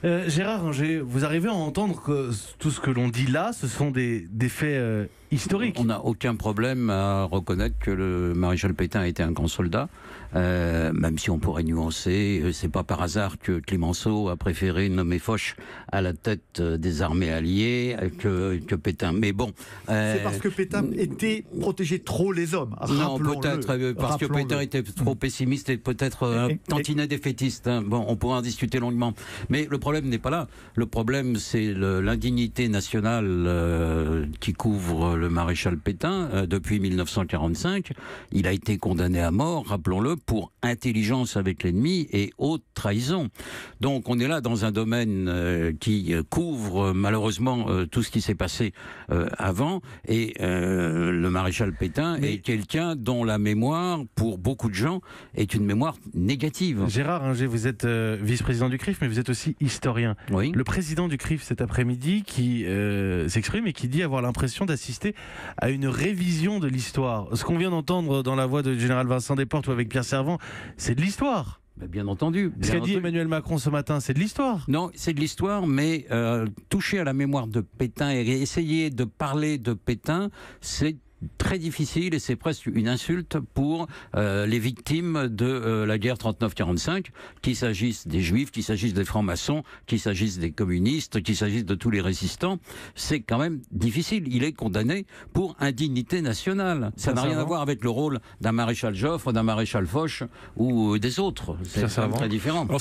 Gérard Ringer, vous arrivez à entendre que tout ce que l'on dit là, ce sont des faits historiques. On n'a aucun problème à reconnaître que le maréchal Pétain a été un grand soldat, même si on pourrait nuancer. C'est pas par hasard que Clémenceau a préféré nommer Foch à la tête des armées alliées que Pétain. Mais bon, c'est parce que Pétain protégeait trop les hommes. Non, peut-être parce que Pétain était trop pessimiste et peut-être un tantinet défaitiste. Hein. Bon, on pourra en discuter longuement. Mais le problème n'est pas là. Le problème, c'est l'indignité nationale qui couvre le maréchal Pétain depuis 1945. Il a été condamné à mort, rappelons-le, pour intelligence avec l'ennemi et haute trahison. Donc on est là dans un domaine qui couvre malheureusement tout ce qui s'est passé avant. Et le maréchal Pétain est quelqu'un dont la mémoire, pour beaucoup de gens, est une mémoire négative. Gérard Ringer, vous êtes vice-président du CRIF, mais vous êtes aussi historien. Oui. Le président du CRIF cet après-midi qui s'exprime et qui dit avoir l'impression d'assister à une révision de l'histoire. Ce qu'on vient d'entendre dans la voix du général Vincent Desportes ou avec Pierre Servan, c'est de l'histoire. Bien entendu. Ce qu'a dit Emmanuel Macron ce matin, c'est de l'histoire. Non, c'est de l'histoire, mais toucher à la mémoire de Pétain et essayer de parler de Pétain, c'est très difficile et c'est presque une insulte pour les victimes de la guerre 39-45, qu'il s'agisse des juifs, qu'il s'agisse des francs-maçons, qu'il s'agisse des communistes, qu'il s'agisse de tous les résistants. C'est quand même difficile. Il est condamné pour indignité nationale. Ça n'a rien à voir avec le rôle d'un maréchal Joffre, d'un maréchal Foch ou des autres. C'est très différent. Alors,